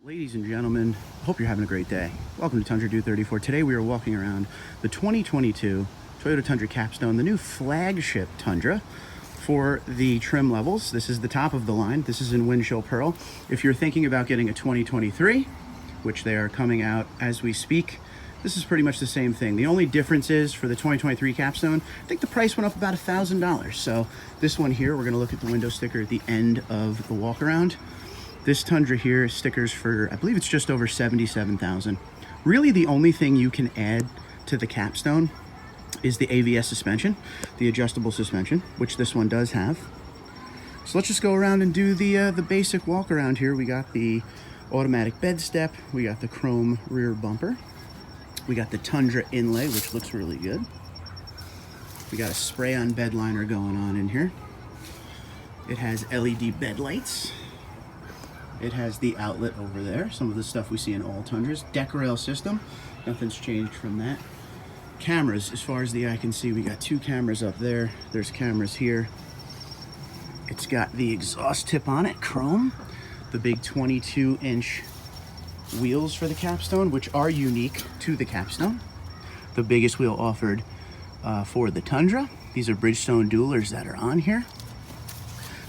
Ladies and gentlemen, hope you're having a great day. Welcome to Tundra Dude 34. Today we are walking around the 2022 Toyota Tundra Capstone, the new flagship Tundra for the trim levels. This is the top of the line. This is in windshield pearl. If you're thinking about getting a 2023, which they are coming out as we speak, this is pretty much the same thing. The only difference is for the 2023 Capstone, I think the price went up about $1,000. So this one here, we're gonna look at the window sticker at the end of the walk around. This Tundra here, stickers for, I believe it's just over $77,000. Really the only thing you can add to the Capstone is the AVS suspension, the adjustable suspension, which this one does have. So let's just go around and do the basic walk around here. We got the automatic bed step, we got the chrome rear bumper, we got the Tundra inlay, which looks really good. We got a spray-on bed liner going on in here. It has LED bed lights. It has the outlet over there, some of the stuff we see in all Tundras. Deck rail system, nothing's changed from that. Cameras, as far as the eye can see, we got 2 cameras up there. There's cameras here. It's got the exhaust tip on it, chrome. The big 22-inch wheels for the Capstone, which are unique to the Capstone. The biggest wheel offered for the Tundra. These are Bridgestone dualers that are on here.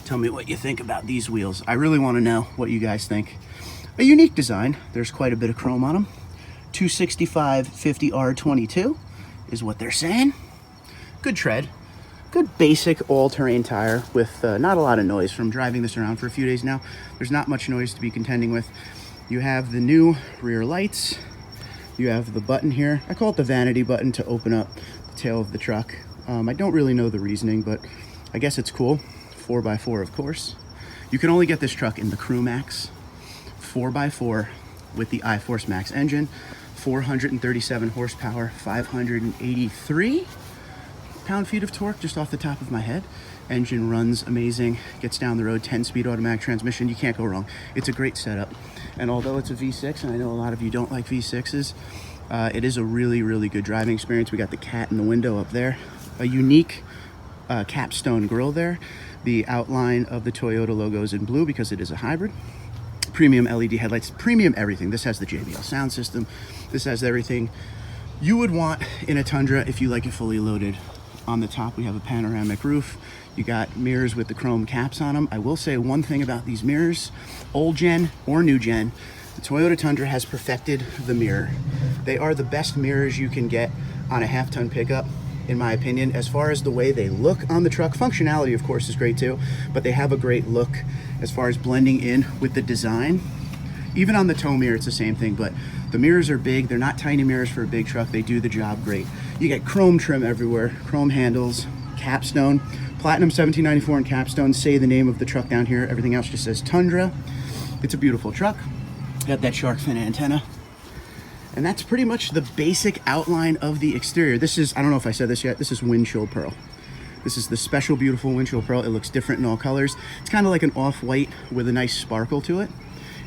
Tell me what you think about these wheels. I really want to know what you guys think. A unique design. There's quite a bit of chrome on them. 265/50R22 is what they're saying. Good tread. Good basic all-terrain tire with not a lot of noise. From driving this around for a few days now, there's not much noise to be contending with. You have the new rear lights. You have the button here. I call it the vanity button to open up the tail of the truck. I don't really know the reasoning, but I guess it's cool. 4x4, of course. You can only get this truck in the Crew Max 4x4 with the iForce Max engine, 437 horsepower, 583 pound-feet of torque just off the top of my head. Engine runs amazing, gets down the road, 10-speed automatic transmission. You can't go wrong. It's a great setup. And although it's a V6, and I know a lot of you don't like V6s, it is a really, really good driving experience. We got the cat in the window up there. A unique Capstone grille there. The outline of the Toyota logo is in blue because it is a hybrid. Premium LED headlights, premium everything. This has the JBL sound system. This has everything you would want in a Tundra if you like it fully loaded. On the top, we have a panoramic roof. You got mirrors with the chrome caps on them. I will say one thing about these mirrors, old gen or new gen, the Toyota Tundra has perfected the mirror. They are the best mirrors you can get on a half-ton pickup, in my opinion. As far as the way they look on the truck, functionality of course is great too, but they have a great look as far as blending in with the design. Even on the tow mirror it's the same thing, but the mirrors are big. They're not tiny mirrors for a big truck. They do the job great. You get chrome trim everywhere, chrome handles, Capstone, Platinum 1794 and Capstone say the name of the truck down here. Everything else just says Tundra. It's a beautiful truck. Got that shark fin antenna. And that's pretty much the basic outline of the exterior. This is, I don't know if I said this yet, this is windshield pearl. This is the special beautiful windshield pearl. It looks different in all colors. It's kind of like an off-white with a nice sparkle to it.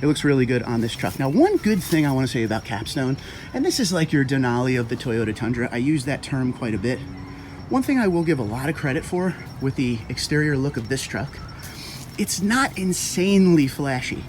It looks really good on this truck. Now, one good thing I want to say about Capstone, and this is like your Denali of the Toyota Tundra. I use that term quite a bit. One thing I will give a lot of credit for with the exterior look of this truck, it's not insanely flashy.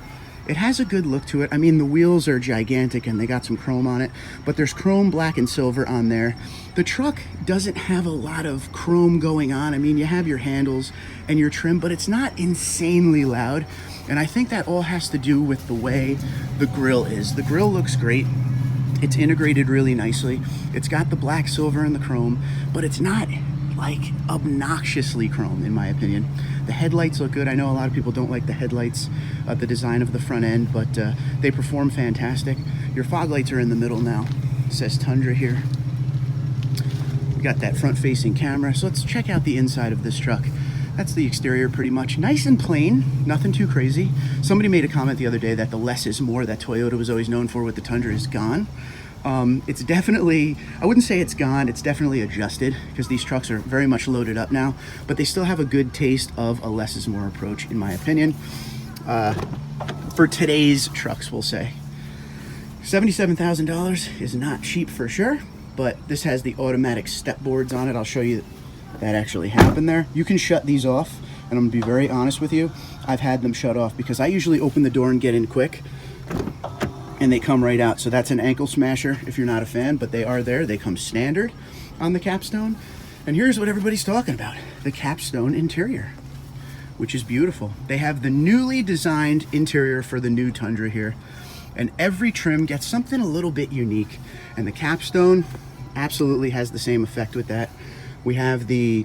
It has a good look to it. I mean, the wheels are gigantic and they got some chrome on it, but there's chrome, black, and silver on there. The truck doesn't have a lot of chrome going on. I mean, you have your handles and your trim, but it's not insanely loud. And I think that all has to do with the way the grille is. The grille looks great. It's integrated really nicely. It's got the black, silver, and the chrome, but it's not like obnoxiously chrome in my opinion. The headlights look good. I know a lot of people don't like the headlights, the design of the front end, but they perform fantastic. Your fog lights are in the middle now. It says Tundra here. We got that front facing camera. So let's check out the inside of this truck. That's the exterior pretty much. Nice and plain, nothing too crazy. Somebody made a comment the other day that the less is more that Toyota was always known for with the Tundra is gone. It's definitely, I wouldn't say it's gone, it's definitely adjusted because these trucks are very much loaded up now, but they still have a good taste of a less is more approach in my opinion. For today's trucks, we'll say. $77,000 is not cheap for sure, but this has the automatic step boards on it. I'll show you that actually happened there. You can shut these off, and I'm gonna be very honest with you. I've had them shut off because I usually open the door and get in quick. and they come right out. So that's an ankle smasher if you're not a fan, but they are there. They come standard on the Capstone. And here's what everybody's talking about, the Capstone interior, which is beautiful. They have the newly designed interior for the new Tundra here, and every trim gets something a little bit unique, and the Capstone absolutely has the same effect with that. We have the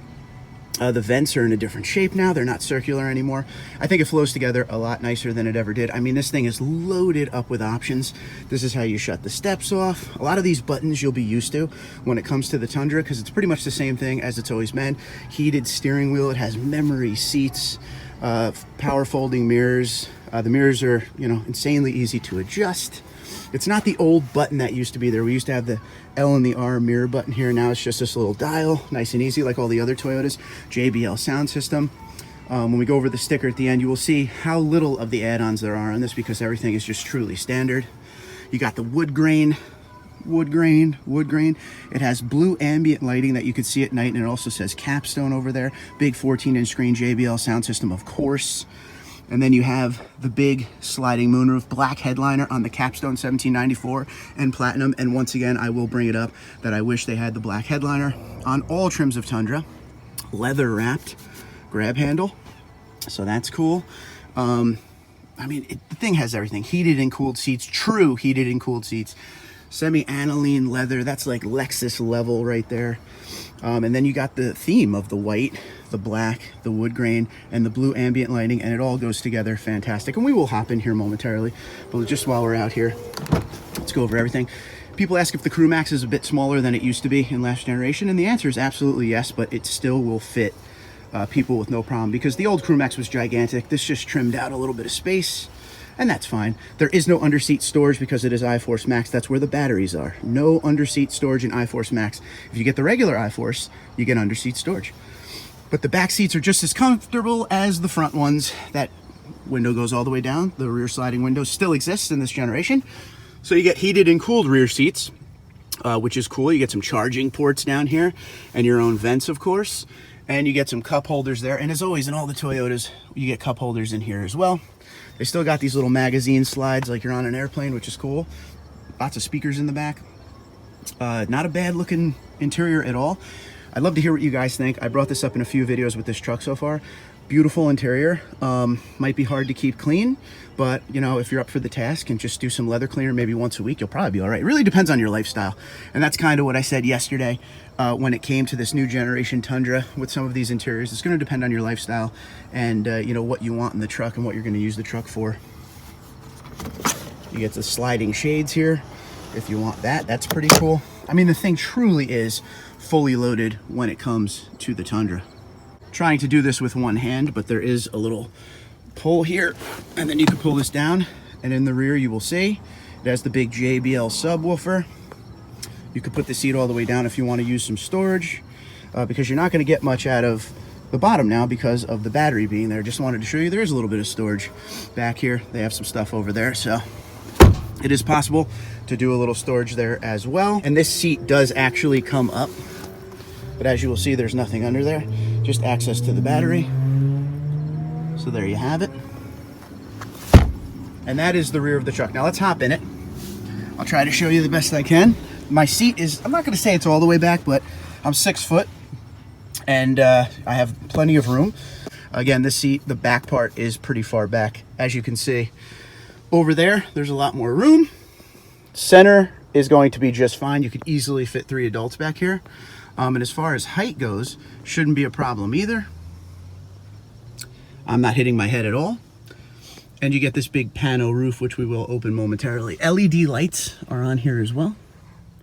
vents are in a different shape now. They're not circular anymore. I think it flows together a lot nicer than it ever did. I mean, this thing is loaded up with options. This is how you shut the steps off. A lot of these buttons you'll be used to when it comes to the Tundra, because it's pretty much the same thing as it's always been. Heated steering wheel. It has memory seats, power folding mirrors. The mirrors are, you know, insanely easy to adjust. It's not the old button that used to be there. We used to have the L and the R mirror button here. Now it's just this little dial, nice and easy, like all the other Toyotas. JBL sound system. When we go over the sticker at the end, you will see how little of the add-ons there are on this, because everything is just truly standard. You got the wood grain. It has blue ambient lighting that you can see at night, and it also says Capstone over there. Big 14-inch screen, JBL sound system, of course. And then you have the big sliding moonroof, black headliner on the Capstone 1794 and Platinum. And once again, I will bring it up that I wish they had the black headliner on all trims of Tundra. Leather wrapped grab handle, so that's cool. I mean, the thing has everything. Heated and cooled seats, true heated and cooled seats. Semi-aniline leather, that's like Lexus level right there. And then you got the theme of the white, the black, the wood grain, and the blue ambient lighting, and it all goes together fantastic. And we will hop in here momentarily, but just while we're out here, let's go over everything. People ask if the Crew Max is a bit smaller than it used to be in last generation, and the answer is absolutely yes, but it still will fit people with no problem, because the old Crew Max was gigantic. This just trimmed out a little bit of space, and that's fine. There is no underseat storage because it is iForce Max. That's where the batteries are. No underseat storage in iForce Max. If you get the regular iForce, you get underseat storage. But the back seats are just as comfortable as the front ones. That window goes all the way down. The rear sliding window still exists in this generation. So you get heated and cooled rear seats, which is cool. You get some charging ports down here and your own vents, of course. And you get some cup holders there. And as always, in all the Toyotas, you get cup holders in here as well. They still got these little magazine slides like you're on an airplane, which is cool. Lots of speakers in the back. Not a bad looking interior at all. I'd love to hear what you guys think. I brought this up in a few videos with this truck so far. Beautiful interior. Might be hard to keep clean, but you know, if you're up for the task and just do some leather cleaner maybe once a week, you'll probably be all right. It really depends on your lifestyle. And that's kind of what I said yesterday when it came to this new generation Tundra with some of these interiors. It's going to depend on your lifestyle and you know, what you want in the truck and what you're going to use the truck for. You get the sliding shades here if you want that. That's pretty cool. I mean, the thing truly is fully loaded when it comes to the Tundra. Trying to do this with one hand, but there is a little pull here, and then you can pull this down, and in the rear you will see it has the big JBL subwoofer. You could put the seat all the way down if you want to use some storage, because you're not going to get much out of the bottom now because of the battery being there. Just wanted to show you there is a little bit of storage back here. They have some stuff over there, so it is possible to do a little storage there as well. And this seat does actually come up, but as you will see, there's nothing under there, just access to the battery. So there you have it. And that is the rear of the truck. Now let's hop in it. I'll try to show you the best I can. My seat is, I'm not going to say it's all the way back, but I'm 6 foot and I have plenty of room. Again, this seat, the back part is pretty far back. As you can see over there, there's a lot more room. Center is going to be just fine. You could easily fit 3 adults back here. And as far as height goes, shouldn't be a problem either. I'm not hitting my head at all. And you get this big pano roof, which we will open momentarily. LED lights are on here as well.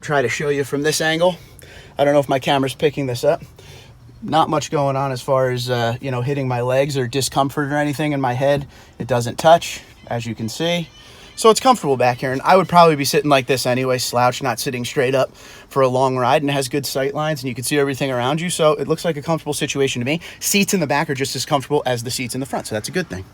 Try to show you from this angle. I don't know if my camera's picking this up. Not much going on as far as, you know, hitting my legs or discomfort or anything in my head. It doesn't touch, as you can see. So it's comfortable back here, and I would probably be sitting like this anyway, slouched, not sitting straight up for a long ride, and it has good sight lines, and you can see everything around you, so it looks like a comfortable situation to me. Seats in the back are just as comfortable as the seats in the front, so that's a good thing.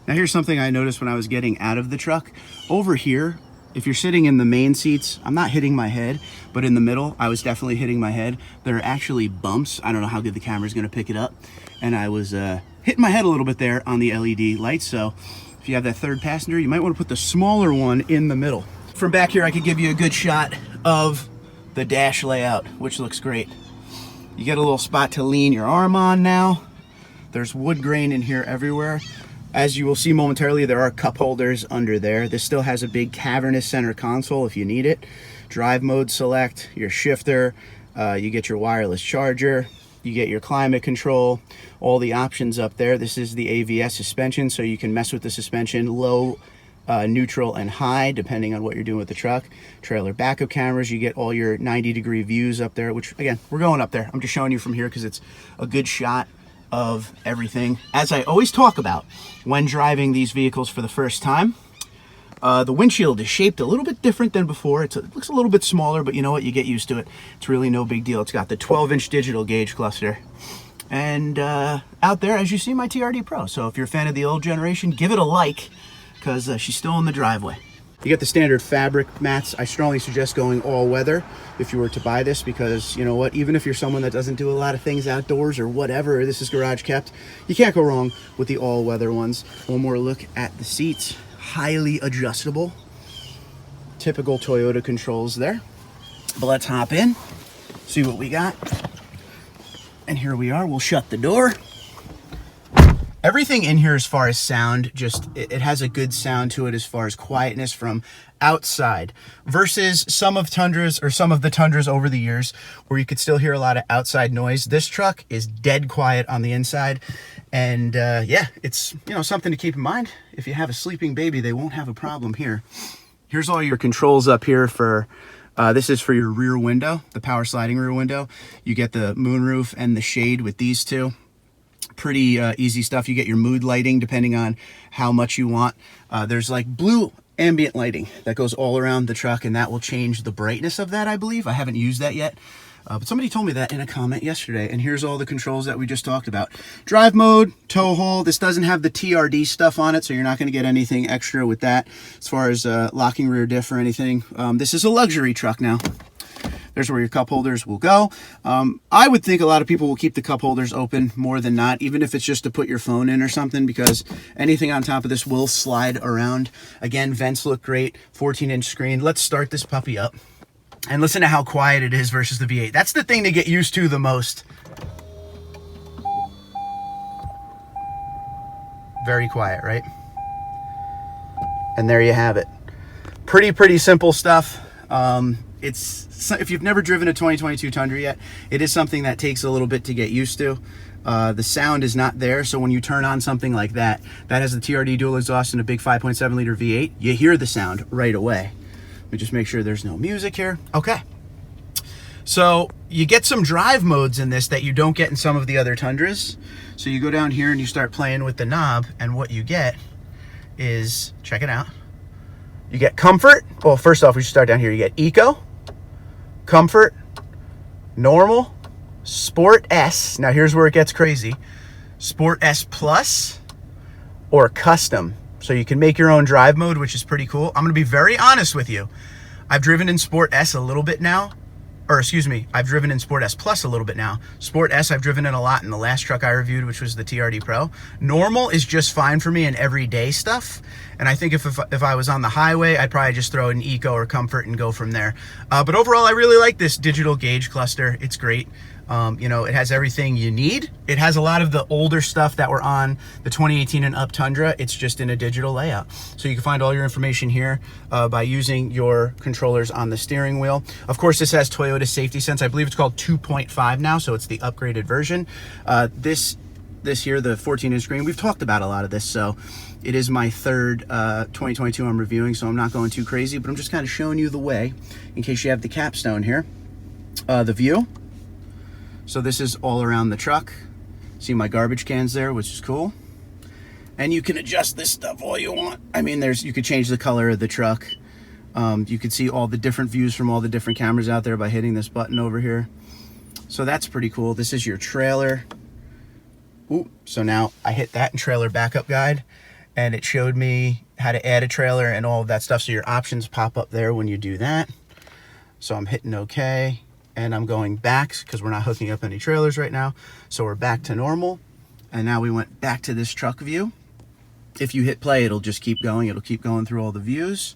Now here's something I noticed when I was getting out of the truck. Over here, if you're sitting in the main seats, I'm not hitting my head, but in the middle, I was definitely hitting my head. There are actually bumps. I don't know how good the camera's gonna pick it up, and I was hitting my head a little bit there on the LED lights, so If you have that third passenger, you might want to put the smaller one in the middle. From back here, I could give you a good shot of the dash layout, which looks great. You get a little spot to lean your arm on now. There's wood grain in here everywhere. As you will see momentarily, there are cup holders under there. This still has a big cavernous center console if you need it. Drive mode select, your shifter, you get your wireless charger, you get your climate control, all the options up there. This is the AVS suspension, so you can mess with the suspension, low, neutral, and high, depending on what you're doing with the truck. Trailer backup cameras, you get all your 90-degree views up there, which, again, we're going up there. I'm just showing you from here because it's a good shot of everything. As I always talk about when driving these vehicles for the first time, the windshield is shaped a little bit different than before. It looks a little bit smaller, but you know what? You get used to it. It's really no big deal. It's got the 12-inch digital gauge cluster. And out there, as you see, my TRD Pro. So if you're a fan of the old generation, give it a like, because she's still in the driveway. You get the standard fabric mats. I strongly suggest going all weather if you were to buy this, because you know what, even if you're someone that doesn't do a lot of things outdoors or whatever, this is garage kept, you can't go wrong with the all weather ones. One more look at the seats. Highly adjustable. Typical Toyota controls there. But let's hop in, see what we got. And here we are. We'll shut the door. Everything in here as far as sound, just it has a good sound to it as far as quietness from outside, versus some of the Tundras over the years where you could still hear a lot of outside noise. This truck is dead quiet on the inside. And yeah, it's, you know, something to keep in mind. If you have a sleeping baby, they won't have a problem here. Here's all your controls up here for, this is for your rear window, the power sliding rear window. You get the moonroof and the shade with these two. Pretty easy stuff. You get your mood lighting depending on how much you want. There's like blue ambient lighting that goes all around the truck, and that will change the brightness of that, I believe. I haven't used that yet. But somebody told me that in a comment yesterday, and here's all the controls that we just talked about. Drive mode, tow haul. This doesn't have the TRD stuff on it, so you're not going to get anything extra with that as far as locking rear diff or anything. This is a luxury truck now. There's where your cup holders will go. I would think a lot of people will keep the cup holders open more than not, even if it's just to put your phone in or something, because anything on top of this will slide around. Again, vents look great, 14-inch screen. Let's start this puppy up and listen to how quiet it is versus the V8. That's the thing to get used to the most. Very quiet, right? And there you have it. Pretty simple stuff. If you've never driven a 2022 Tundra yet, it is something that takes a little bit to get used to. The sound is not there, so when you turn on something like that has the TRD dual exhaust and a big 5.7 liter V8, you hear the sound right away. Let me just make sure there's no music here. Okay. So you get some drive modes in this that you don't get in some of the other Tundras. So you go down here and you start playing with the knob, and what you get is, check it out. You get comfort. Well, first off, we should start down here. You get eco, comfort, normal, sport S. Now here's where it gets crazy. Sport S plus or custom. So you can make your own drive mode, which is pretty cool. I'm going to be very honest with you. I've driven in Sport S a little bit now. Or excuse me, I've driven in Sport S Plus a little bit now. Sport S I've driven in a lot in the last truck I reviewed, which was the TRD Pro. Normal is just fine for me in everyday stuff. And I think if I was on the highway, I'd probably just throw in Eco or Comfort and go from there. But overall, I really like this digital gauge cluster. It's great. You know, it has everything you need. It has a lot of the older stuff that were on the 2018 and up Tundra. It's just in a digital layout. So you can find all your information here by using your controllers on the steering wheel. Of course, this has Toyota Safety Sense. I believe it's called 2.5 now, so it's the upgraded version. This here, the 14-inch screen, we've talked about a lot of this, so it is my third 2022 I'm reviewing, so I'm not going too crazy, but I'm just kind of showing you the way in case you have the capstone here. The view. So this is all around the truck. See my garbage cans there, which is cool. And you can adjust this stuff all you want. I mean, you could change the color of the truck. You could see all the different views from all the different cameras out there by hitting this button over here. So that's pretty cool. This is your trailer. Ooh, so now I hit that in trailer backup guide, and it showed me how to add a trailer and all of that stuff. So your options pop up there when you do that. So I'm hitting okay. And I'm going back because we're not hooking up any trailers right now. So we're back to normal. And now we went back to this truck view. If you hit play, it'll just keep going. It'll keep going through all the views.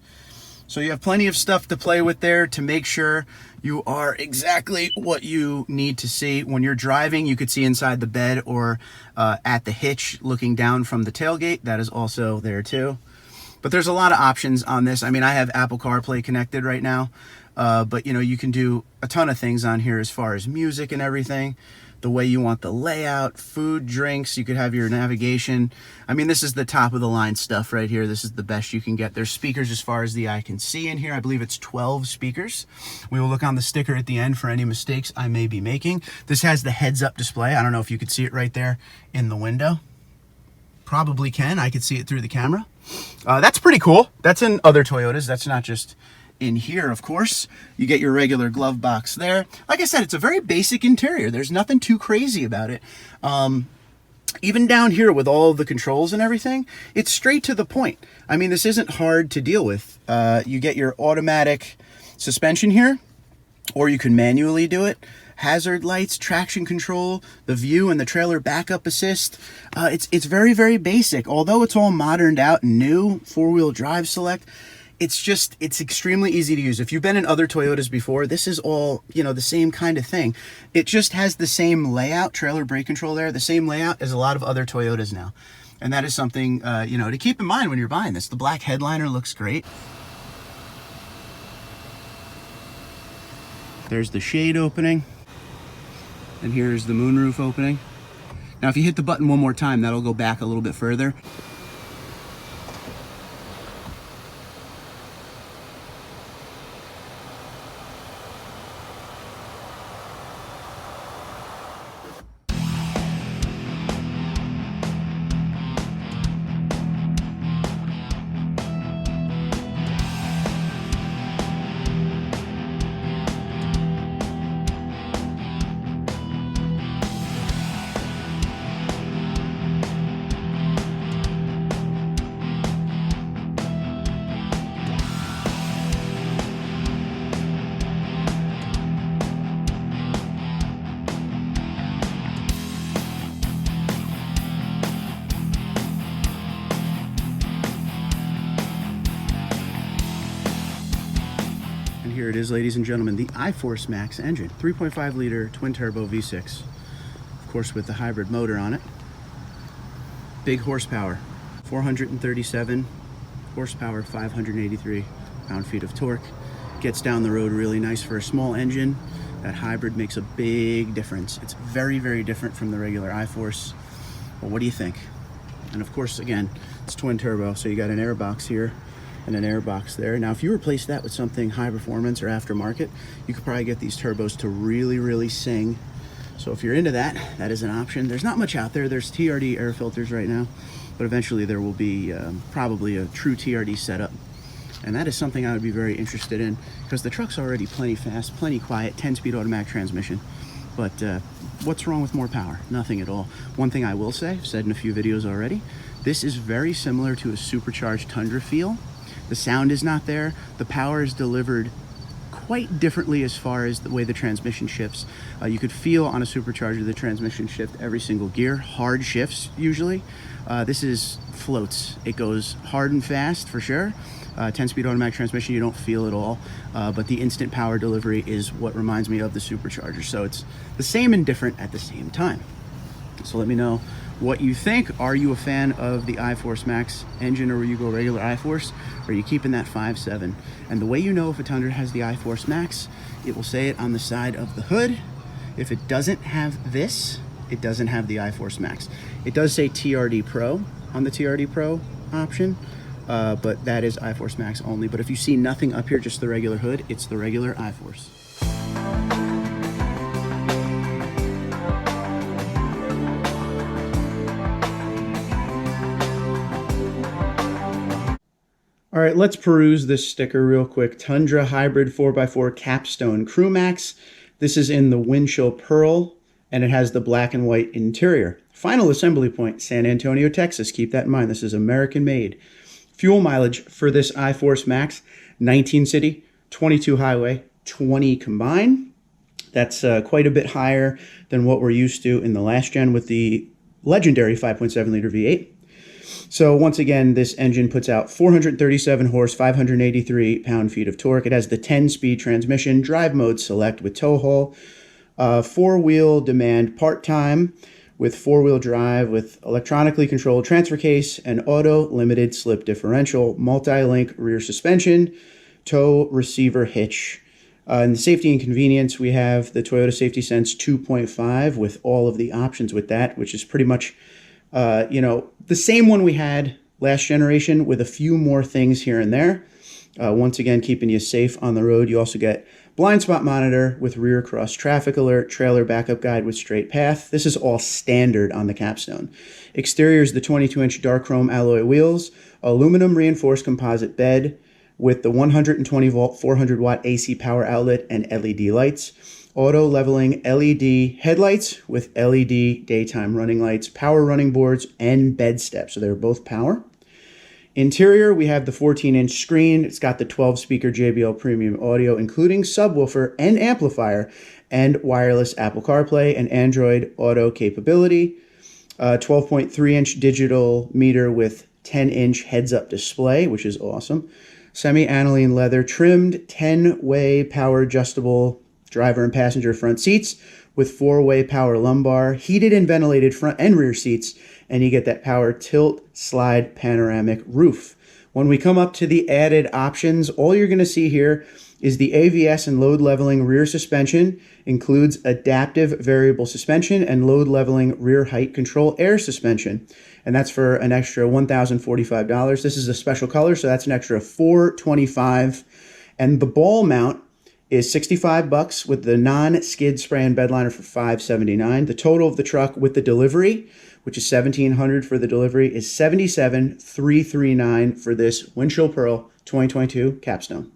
So you have plenty of stuff to play with there to make sure you are exactly what you need to see. When you're driving, you could see inside the bed or at the hitch looking down from the tailgate. That is also there too. But there's a lot of options on this. I mean, I have Apple CarPlay connected right now, but you know, you can do a ton of things on here as far as music and everything. The way you want the layout, food, drinks, you could have your navigation. I mean, this is the top of the line stuff right here. This is the best you can get. There's speakers as far as the eye can see in here. I believe it's 12 speakers. We will look on the sticker at the end for any mistakes I may be making. This has the heads-up display. I don't know if you could see it right there in the window. Probably can. I could see it through the camera. That's pretty cool. That's in other Toyotas. That's not just in here, of course. You get your regular glove box there. Like I said, it's a very basic interior. There's nothing too crazy about it. Even down here with all the controls and everything, it's straight to the point. I mean, this isn't hard to deal with. You get your automatic suspension here, or you can manually do it. Hazard lights, traction control, the view and the trailer backup assist. It's very, very basic. Although it's all moderned out and new, four-wheel drive select, it's extremely easy to use. If you've been in other Toyotas before, this is all, you know, the same kind of thing. It just has the same layout, trailer brake control there, the same layout as a lot of other Toyotas now. And that is something, you know, to keep in mind when you're buying this. The black headliner looks great. There's the shade opening. And here's the moonroof opening. Now, if you hit the button one more time, that'll go back a little bit further. Here it is, ladies and gentlemen, the iForce Max engine, 3.5 liter twin turbo V6, of course with the hybrid motor on it. Big horsepower, 437 horsepower, 583 pound-feet of torque. Gets down the road really nice for a small engine. That hybrid makes a big difference. It's very, very different from the regular iForce. Well, what do you think? And of course, again, it's twin turbo, so you got an air box here and an air box there. Now, if you replace that with something high performance or aftermarket, you could probably get these turbos to really, really sing. So if you're into that, that is an option. There's not much out there. There's TRD air filters right now, but eventually there will be probably a true TRD setup. And that is something I would be very interested in, because the truck's already plenty fast, plenty quiet, 10-speed automatic transmission. But what's wrong with more power? Nothing at all. One thing I will say, I've said in a few videos already, this is very similar to a supercharged Tundra feel. The sound is not there. The power is delivered quite differently as far as the way the transmission shifts. You could feel on a supercharger the transmission shift every single gear, hard shifts usually. This is floats. It goes hard and fast for sure. 10-speed automatic transmission, you don't feel it all, but the instant power delivery is what reminds me of the supercharger. So it's the same and different at the same time. So let me know what you think. Are you a fan of the iForce Max engine, or will you go regular iForce? Or are you keeping that 5.7? And the way you know if a Tundra has the iForce Max, it will say it on the side of the hood. If it doesn't have this, it doesn't have the iForce Max. It does say TRD Pro on the TRD Pro option, but that is iForce Max only. But if you see nothing up here, just the regular hood, it's the regular iForce. All right, let's peruse this sticker real quick. Tundra Hybrid 4x4 Capstone Crew Max. This is in the windshield pearl, and it has the black and white interior. Final assembly point, San Antonio, Texas. Keep that in mind. This is American made. Fuel mileage for this iForce Max, 19 city, 22 highway, 20 combined. That's quite a bit higher than what we're used to in the last gen with the legendary 5.7 liter V8. So once again, this engine puts out 437 horse, 583 pound-feet of torque. It has the 10-speed transmission, drive mode select with tow haul, four-wheel demand part-time with four-wheel drive with electronically controlled transfer case and auto limited slip differential, multi-link rear suspension, tow receiver hitch. In the safety and convenience, we have the Toyota Safety Sense 2.5 with all of the options with that, which is pretty much, the same one we had last generation with a few more things here and there. Once again, keeping you safe on the road. You also get blind spot monitor with rear cross traffic alert, trailer backup guide with straight path. This is all standard on the Capstone. Exterior is the 22-inch dark chrome alloy wheels, aluminum reinforced composite bed with the 120 volt 400 watt AC power outlet and LED lights. Auto leveling LED headlights with LED daytime running lights, power running boards, and bed steps. So they're both power. Interior, we have the 14-inch screen. It's got the 12-speaker JBL premium audio, including subwoofer and amplifier, and wireless Apple CarPlay and Android Auto capability. 12.3-inch digital meter with 10-inch heads-up display, which is awesome. Semi-aniline leather trimmed 10-way power adjustable driver and passenger front seats with 4-way power lumbar, heated and ventilated front and rear seats, and you get that power tilt slide panoramic roof. When we come up to the added options, all you're going to see here is the AVS and load leveling rear suspension, includes adaptive variable suspension and load leveling rear height control air suspension. And that's for an extra $1,045. This is a special color, so that's an extra $425. And the ball mount is $65 with the non-skid spray and bed liner for $579. The total of the truck with the delivery, which is $1,700 for the delivery, is $77,339 for this Windshield Pearl 2022 Capstone.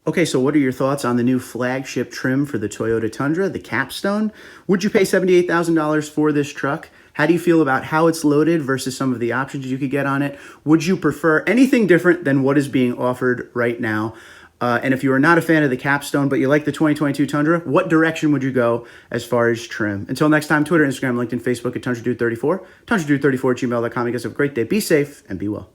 Okay, so what are your thoughts on the new flagship trim for the Toyota Tundra, the Capstone? Would you pay $78,000 for this truck? How do you feel about how it's loaded versus some of the options you could get on it? Would you prefer anything different than what is being offered right now? And if you are not a fan of the Capstone, but you like the 2022 Tundra, what direction would you go as far as trim? Until next time, Twitter, Instagram, LinkedIn, Facebook at TundraDude34, TundraDude34 at gmail.com. You guys have a great day. Be safe and be well.